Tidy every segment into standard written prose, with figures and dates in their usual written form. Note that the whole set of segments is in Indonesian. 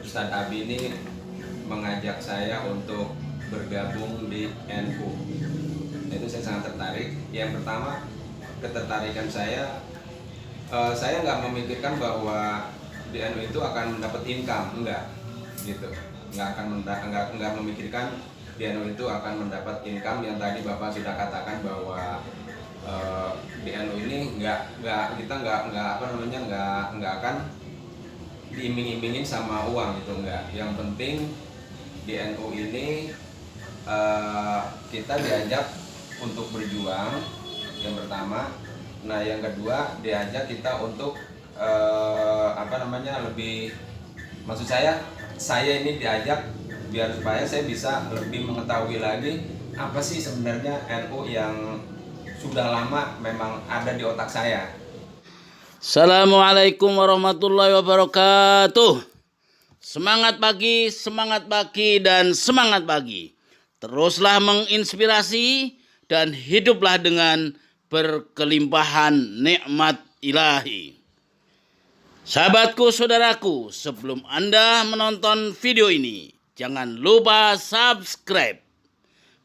Ustadz Abi ini mengajak saya untuk bergabung di NU. Itu saya sangat tertarik. Yang pertama, ketertarikan saya nggak memikirkan bahwa di NU itu akan mendapat income, enggak, gitu. Nggak memikirkan di NU itu akan mendapat income yang tadi Bapak sudah katakan bahwa di NU ini kita nggak akan diiming-imingin sama uang gitu, enggak. Yang penting di NU ini kita diajak untuk berjuang, yang pertama. Nah, yang kedua diajak kita untuk lebih, maksud saya ini diajak biar supaya saya bisa lebih mengetahui lagi apa sih sebenarnya NU yang sudah lama memang ada di otak saya. Assalamualaikum warahmatullahi wabarakatuh. Semangat pagi, dan semangat pagi. Teruslah menginspirasi dan hiduplah dengan berkelimpahan nikmat ilahi. Sahabatku, saudaraku, sebelum Anda menonton video ini, jangan lupa subscribe.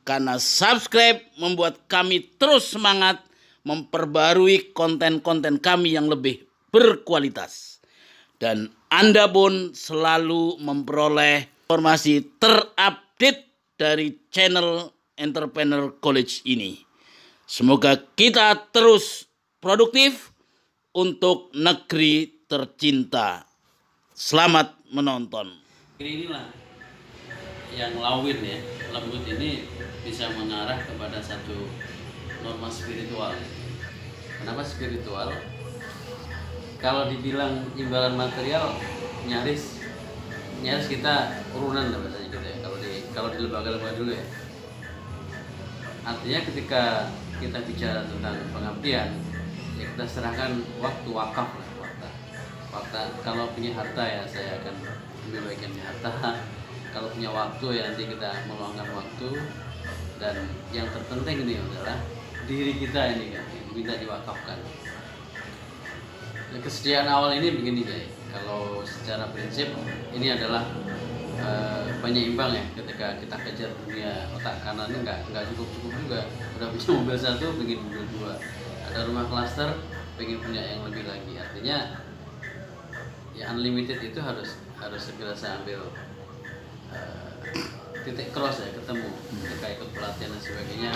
Karena subscribe membuat kami terus semangat memperbarui konten-konten kami yang lebih berkualitas. Dan Anda pun selalu memperoleh informasi terupdate dari channel Entrepreneur College ini. Semoga kita terus produktif untuk negeri tercinta. Selamat menonton. Inilah yang lawin ya, lembut ini bisa mengarah kepada satu norma spiritual. Kenapa spiritual? Kalau dibilang imbalan material nyaris kita urunan bahasanya gitu ya. Kalau di lembaga-lembaga dulu ya. Artinya ketika kita bicara tentang pengabdian, ya kita serahkan waktu wakaf lah, waktu. Kalau punya harta ya saya akan ambil bagian harta. Kalau punya waktu ya nanti kita meluangkan waktu. Dan yang terpenting ini adalah diri kita ini kan yang minta diwakafkan. Kesediaan awal ini begini guys, kalau secara prinsip ini adalah penyeimbang ya. Ketika kita kejar dunia otak kanannya nggak cukup juga. Udah punya mobil satu, pengen mobil dua. Ada rumah klaster, pengen punya yang lebih lagi. Artinya ya unlimited itu harus segera saya ambil titik cross ya, ketemu ketika ikut pelatihan dan sebagainya.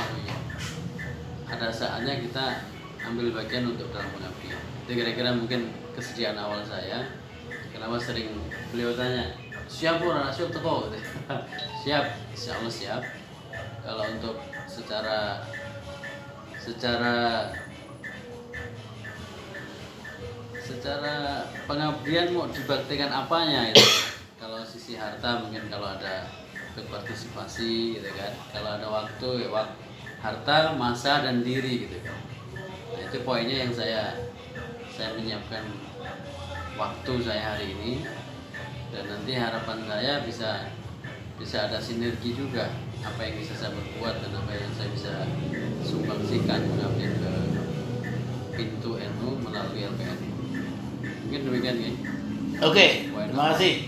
Ada saatnya kita ambil bagian untuk dalam pengabdian. Itu kira-kira mungkin kesediaan awal saya. Kenapa sering beliau tanya, siap orang siap teko gitu. Siap, insya Allah siap. Kalau untuk secara pengabdian mau dibaktikan apanya itu. Kalau sisi harta mungkin kalau ada berpartisipasi gitu kan. Kalau ada waktu ya harta, masa dan diri gitu kan. Nah, itu poinnya yang saya menyiapkan waktu saya hari ini, dan nanti harapan saya bisa ada sinergi juga apa yang bisa saya berbuat dan apa yang saya bisa sumbangsikan mengabdi ke pintu NU melalui LPN. Mungkin demikian ya. Oke, terima kasih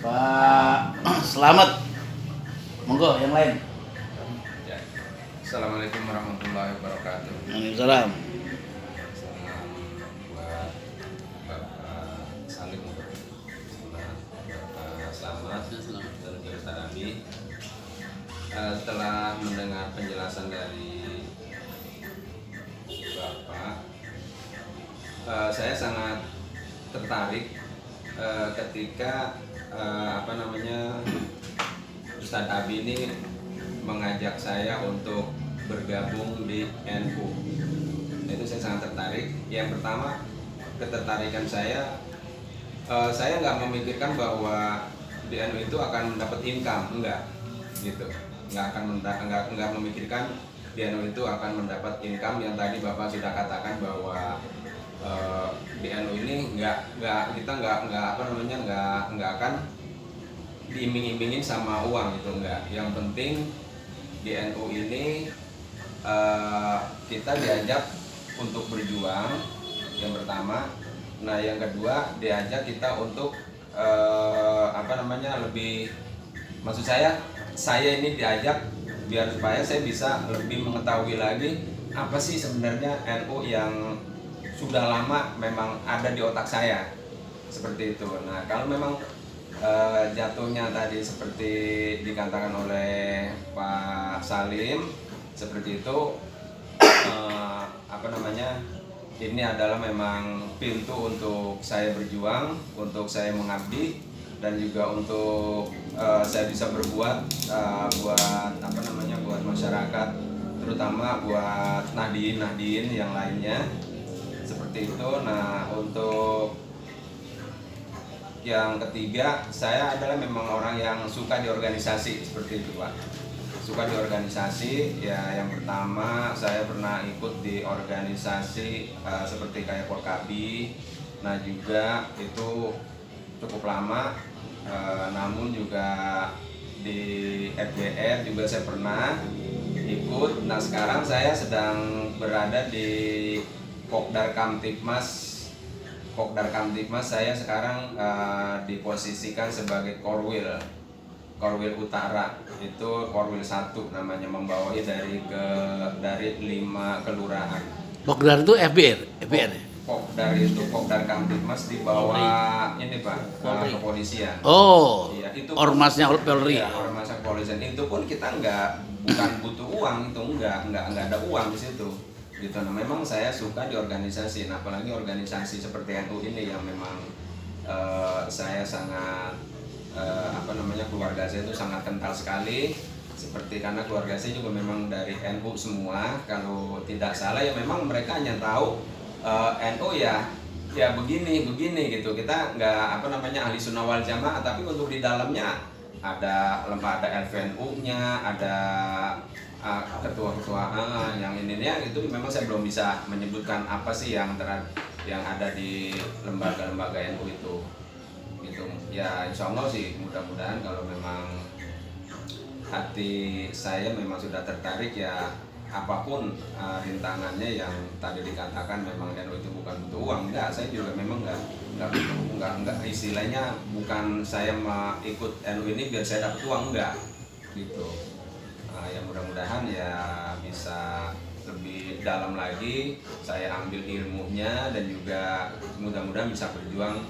Pak Selamat. Monggo yang lain. Ya. Assalamualaikum warahmatullahi wabarakatuh. Waalaikumsalam. Salam buat Bapak Salim, Bapak Selamat dan Ustadz Abi. Setelah mendengar penjelasan dari Bapak, saya sangat tertarik ketika Ustadz Abi ini mengajak saya untuk bergabung di NU. Itu saya sangat tertarik. Yang pertama, ketertarikan saya nggak memikirkan bahwa di NU itu akan mendapat income, enggak, gitu. Nggak memikirkan di NU itu akan mendapat income yang tadi Bapak sudah katakan bahwa di NU ini kita nggak akan diiming-imingin sama uang gitu, enggak. Yang penting di NU ini kita diajak untuk berjuang, yang pertama. Nah, yang kedua diajak kita untuk namanya lebih, maksud saya ini diajak biar supaya saya bisa lebih mengetahui lagi apa sih sebenarnya NU yang sudah lama memang ada di otak saya, seperti itu. Nah kalau memang jatuhnya tadi seperti dikatakan oleh Pak Salim seperti itu, apa namanya, ini adalah memang pintu untuk saya berjuang, untuk saya mengabdi, dan juga untuk saya bisa berbuat buat apa namanya, buat masyarakat, terutama buat nahdien yang lainnya seperti itu. Nah untuk yang ketiga, saya adalah memang orang yang suka di organisasi seperti itu, Pak. Suka di organisasi, ya yang pertama saya pernah ikut di organisasi seperti kayak Porkabi. Nah juga itu cukup lama, namun juga di FBR juga saya pernah ikut. Nah sekarang saya sedang berada di Pokdar Kamtibmas. Saya sekarang diposisikan sebagai Korwil Utara, itu Korwil 1 namanya, membawahi dari 5 kelurahan. Pokdar itu FBR ya? Pokdar itu Pokdar Kamtibmas di bawah ini Pak, kepolisian. Oh, Iya, itu ormasnya Polri. Ya, ormasnya kepolisian. Itu pun kita bukan butuh uang, itu enggak ada uang di situ. Gitu. Nah, memang saya suka di organisasi, nah, apalagi organisasi seperti NU ini yang memang saya sangat apa namanya, keluarga saya itu sangat kental sekali, seperti karena keluarga saya juga memang dari NU semua. Kalau tidak salah ya memang mereka hanya tahu NU ya begini gitu. Kita nggak apa namanya ahli sunnah wal jamaah, tapi untuk di dalamnya ada LVNU-nya, ada ketua-ketua yang ininya, itu memang saya belum bisa menyebutkan apa sih yang ada di lembaga-lembaga NU itu gitu. Ya insya Allah sih, mudah-mudahan kalau memang hati saya memang sudah tertarik, ya apapun rintangannya yang tadi dikatakan, memang NU itu bukan butuh uang, enggak. Saya juga memang enggak istilahnya, bukan saya mau ikut NU ini biar saya dapat uang, enggak gitu. Ya mudah-mudahan ya bisa lebih dalam lagi saya ambil ilmunya, dan juga mudah-mudahan bisa berjuang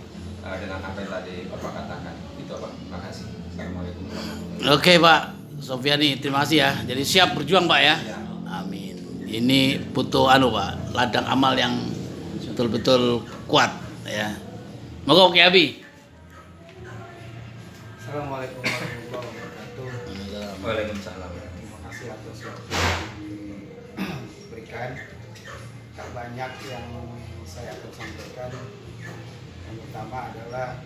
dengan apa yang tadi Bapak katakan. Itu Pak, terima kasih. Assalamualaikum warahmatullahi wabarakatuh. Oke Pak Sofyani, terima kasih ya. Jadi siap berjuang Pak ya. Ya. Amin. Ini butuh Pak, ladang amal yang betul-betul kuat ya. Moga Oke Abi. Assalamualaikum warahmatullahi wabarakatuh. Waalaikumsalam. Terima kasih atas waktu yang diberikan. Tak banyak yang saya akan sampaikan. Yang pertama adalah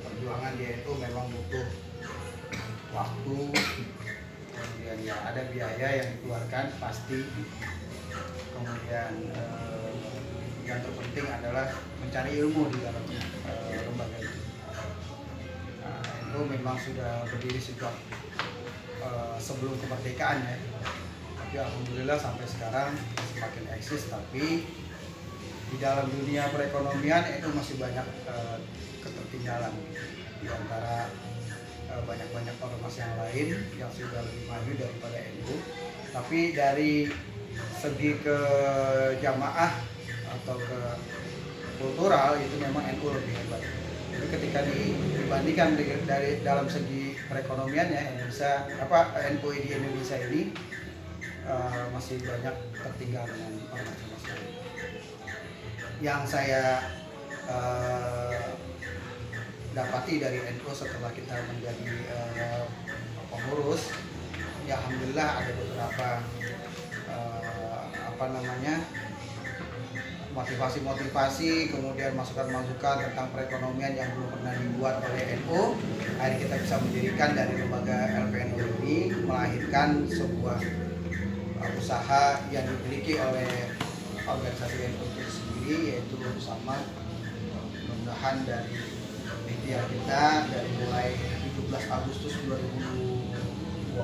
perjuangan di NU memang butuh waktu, kemudian ya ada biaya yang dikeluarkan pasti. Kemudian yang terpenting adalah mencari ilmu di dalam lembaga itu. NU memang sudah berdiri sejak sebelum kemerdekaan ya, tapi alhamdulillah sampai sekarang semakin eksis. Tapi di dalam dunia perekonomian NU masih banyak ketertinggalan di antara banyak ormas yang lain yang sudah lebih maju daripada NU. Tapi dari segi ke jamaah atau ke kultural itu memang NU lebih hebat. Jadi ketika dibandingkan dari dalam segi perekonomiannya, NU di Indonesia ini masih banyak tertinggal dengan ormas-ormas lain. Yang saya dapati dari NU setelah kita menjadi pengurus, ya alhamdulillah ada beberapa motivasi, kemudian masukan-masukan tentang perekonomian yang belum pernah dibuat oleh NU. Akhirnya kita bisa mendirikan dari lembaga LPNU ini, melahirkan sebuah usaha yang dimiliki oleh organisasi NU itu sendiri, yaitu bersama. Mudah-mudahan dari ikhtiar kita dari mulai 17 Agustus 2020,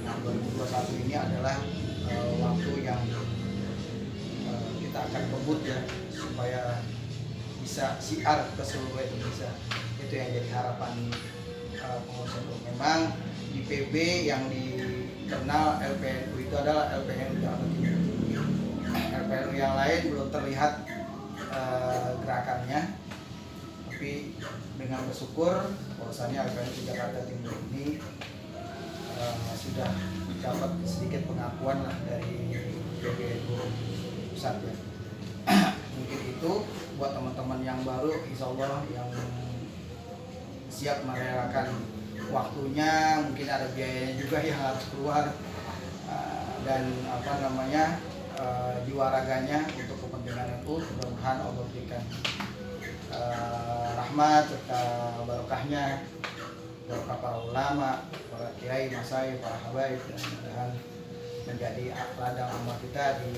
nah 2021 ini adalah waktu yang kita akan kebut ya, supaya bisa siar ke seluruh Indonesia. Itu yang jadi harapan pengurus NU. Memang di PB yang dikenal LPNU itu adalah LPNU Jakarta Timur. LPNU yang lain belum terlihat gerakannya, tapi dengan bersyukur bahwasanya LPNU Jakarta Timur ini sudah dapat sedikit pengakuan lah dari PBNU pusat ya. Mungkin itu buat teman-teman yang baru, insya Allah yang siap merelakan waktunya, mungkin ada biayanya juga yang harus keluar, dan jiwa raganya untuk kepentingan NU. Mudah-mudahan Allah berikan rahmat serta barokahnya, barokah para ulama, para kiai, masai, para habaib, dan mudah-mudahan menjadi ladang amal kita di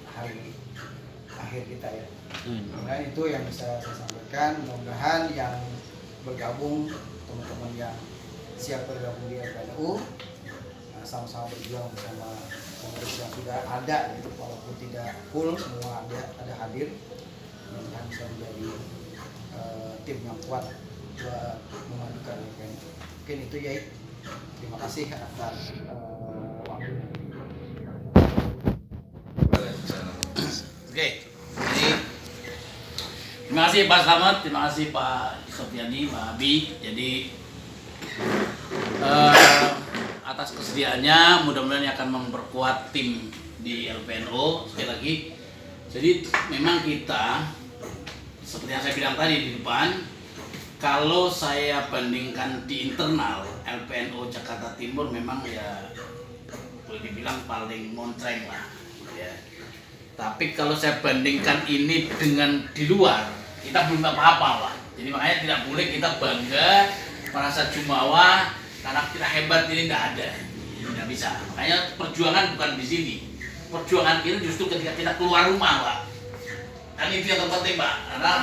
hari akhir kita ya. Dan itu yang bisa saya sampaikan. Mudah-mudahan yang bergabung, teman-teman yang siap bergabung di LPNU, sama-sama berjuang bersama pengurus yang sudah ada, gitu. Walaupun tidak full semua ada hadir, mudah-mudahan bisa menjadi tim yang kuat buat memajukan LPNU. Mungkin itu ya. Terima kasih atas waktunya. Oke, jadi terima kasih Pak Slamet, terima kasih Pak Sofiani, Pak Abi. Jadi atas kesediaannya, mudah-mudahan akan memperkuat tim di LPNU sekali lagi. Jadi memang kita seperti yang saya bilang tadi di depan, kalau saya bandingkan di internal LPNU Jakarta Timur memang ya boleh dibilang paling moncreng lah ya. Tapi kalau saya bandingkan ini dengan di luar, kita belum apa-apa lah. Jadi makanya tidak boleh kita bangga, merasa jumawa karena kita hebat, ini tidak ada. Ini tidak bisa. Makanya perjuangan bukan di sini. Perjuangan kita justru ketika kita keluar rumah, Pak. Dan itu yang terpenting, Pak. Karena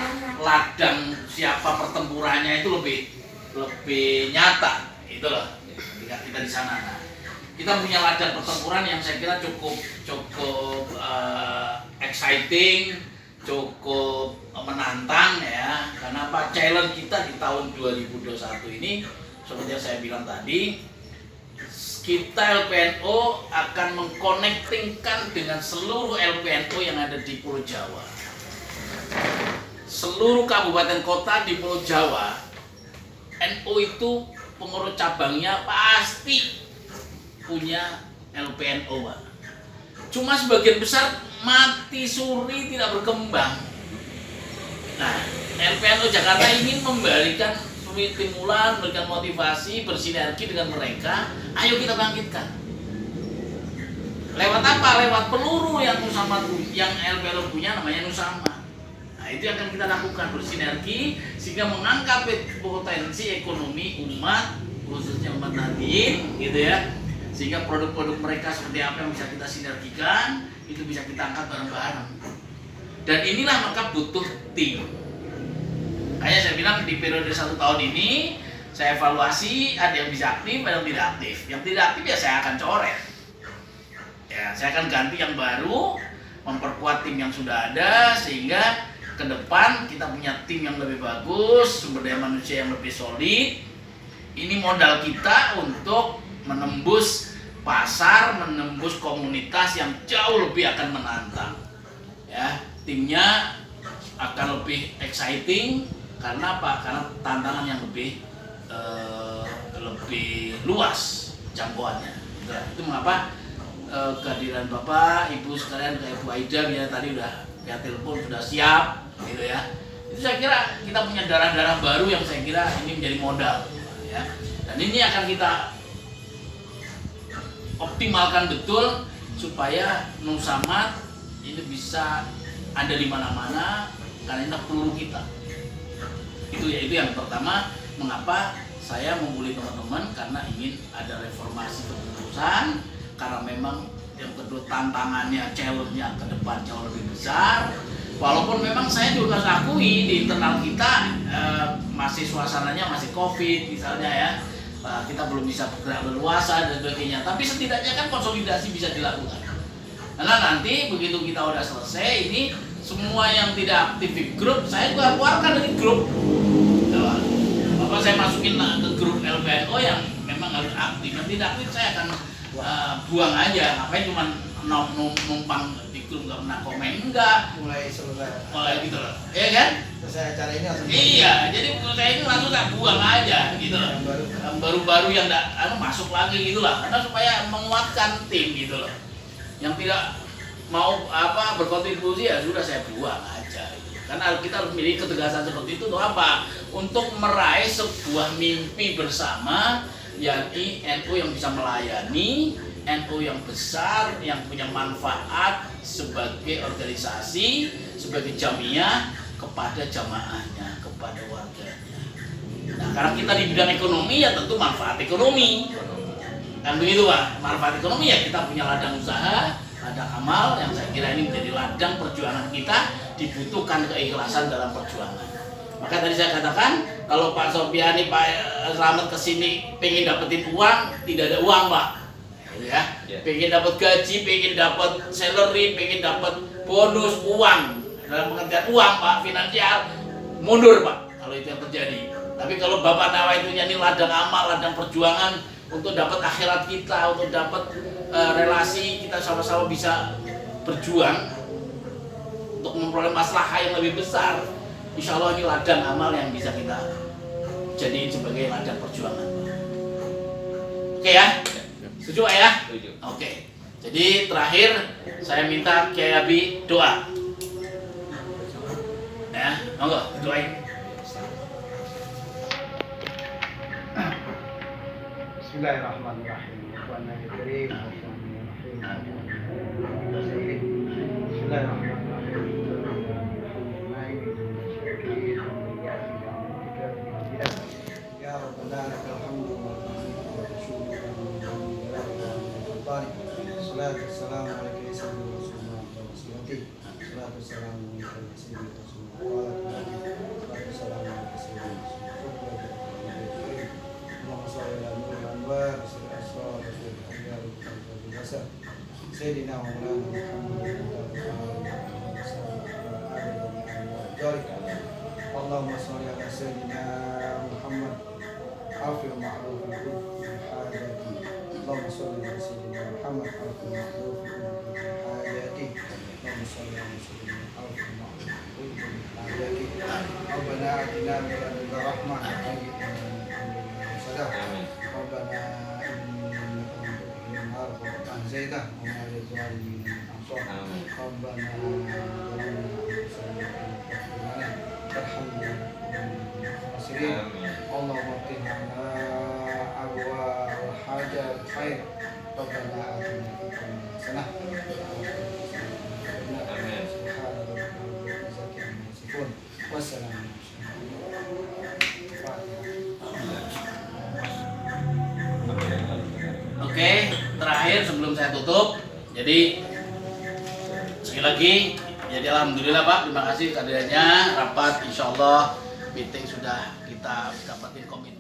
ladang siapa pertempurannya itu lebih nyata. Itu loh. Ketika kita di sana. Nah, kita punya ladang pertempuran yang saya kira cukup exciting, cukup menantang ya. Karena apa? Challenge kita di tahun 2021 ini seperti yang saya bilang tadi, kita LPNU akan mengkonektingkan dengan seluruh LPNU yang ada di Pulau Jawa. Seluruh kabupaten kota di Pulau Jawa, NU itu pengurus cabangnya pasti punya LPNU, Pak. Cuma sebagian besar mati suri tidak berkembang. Nah, LPNU Jakarta ingin memberikan stimulan, memberikan motivasi, bersinergi dengan mereka. Ayo kita bangkitkan. Lewat apa? Lewat peluru yang Nusama, yang LPNU punya, namanya Nusama. Nah, itu yang akan kita lakukan, bersinergi sehingga mengangkat potensi ekonomi umat, khususnya umat Nahdien, gitu ya. Sehingga produk-produk mereka seperti apa yang bisa kita sinergikan, itu bisa kita angkat bareng-bareng. Dan inilah maka butuh tim. Kayak saya bilang di periode 1 tahun ini, saya evaluasi ada yang bisa aktif, ada yang tidak aktif. Yang tidak aktif ya saya akan coret. Ya, saya akan ganti yang baru, memperkuat tim yang sudah ada sehingga ke depan kita punya tim yang lebih bagus, sumber daya manusia yang lebih solid. Ini modal kita untuk menembus pasar, menembus komunitas yang jauh lebih akan menantang. Ya, timnya akan lebih exciting. Karena apa? Karena tantangan yang lebih luas jangkauannya. Nah, itu mengapa kehadiran Bapak, Ibu sekalian, kayak Bu Aida ya tadi udah via telepon sudah siap, gitu ya. Itu saya kira kita punya darah-darah baru yang saya kira ini menjadi modal, ya. Dan ini akan kita optimalkan betul supaya Nusamat ini bisa ada di mana-mana karena ini peluru kita. Itu yang pertama, mengapa saya membuli teman-teman, karena ingin ada reformasi kepengurusan, karena memang yang kedua tantangannya, challenge-nya ke depan jauh lebih besar. Walaupun memang saya juga harus akui di internal kita masih suasananya masih COVID misalnya ya, kita belum bisa bergerak leluasa dan sebagainya. Tapi setidaknya kan konsolidasi bisa dilakukan. Karena nanti begitu kita udah selesai ini semua yang tidak aktif di grup saya keluarkan dari grup. Bapak saya masukin ke grup LBNO yang memang harus aktif. Yang tidak aktif saya akan buang aja. Ngapain cuma numpang di grup nggak pernah komen enggak. Mulai selesai. Mulai gitu loh. Iya kan? Selesai acara ini langsung. Iya, jadi menurut saya ini langsung tak buang aja gitu loh. Yang baru-baru yang masuk lagi gitu lah. Karena supaya menguatkan tim gitu loh. Yang tidak mau berkontribusi ya sudah saya buang aja. Karena kita harus milih ketegasan seperti itu untuk apa? Untuk meraih sebuah mimpi bersama, yakni NU yang bisa melayani, NU yang besar, yang punya manfaat sebagai organisasi, sebagai jamiah kepada jamaahnya, kepada warganya. Nah, karena kita di bidang ekonomi ya tentu manfaat ekonomi. Kan begitu Pak, manfaat ekonomi ya kita punya ladang usaha, ladang amal yang saya kira ini menjadi ladang perjuangan kita. Dibutuhkan keikhlasan dalam perjuangan. Maka tadi saya katakan kalau Pak Sopiani, Pak Slamet kesini pengen dapetin uang, tidak ada uang Pak, ya. Pengen dapat gaji, pengen dapat salary, pengen dapat bonus uang dalam pengertian uang Pak, finansial mundur Pak kalau itu yang terjadi. Tapi kalau Bapak nawaitunya ini ladang amal, ladang perjuangan untuk dapat akhirat kita, untuk dapat relasi kita sama-sama bisa berjuang untuk memperoleh maslahah yang lebih besar, insya Allah ini ladang amal yang bisa kita jadiin sebagai ladang perjuangan. Oke ya? Setuju Pak ya? Setuju. Oke. Jadi terakhir saya minta Kiai Abi doa. Ya, monggo doain. Bismillahirrahmanirrahim. Bismillahirrahmanirrahim. Ya Rabbana lakal hamdu wa salatu wassalamu ala sayyidina Rasulullah salatu wassalamu ala sayyidina Rasulullah salatu wassalamu ala sayyidina Rasulullah Sayyidina wa Maulana Muhammad Allahumma sholli ala Sayyidina Muhammad Afil ma'ruf al-hajati Allahumma sholli ala Sayyidina Muhammad Afil ma'ruf al-hajati Allahumma sholli ala Sayyidina Afil ma'ruf al-hajati Rabbana atina min ladunka rahmah wa hayyi lana min amrina rashada Rabbana Zaidah Muhammad Zalimin Ansor Rabbana Allahumma qina abwa al-hajat khair Rabbana atina fid dunya hasanah wassalamu Oke, terakhir sebelum saya tutup, jadi sekali lagi, jadi alhamdulillah Pak, terima kasih kehadirannya rapat, insya Allah meeting sudah kita dapatin komitmen.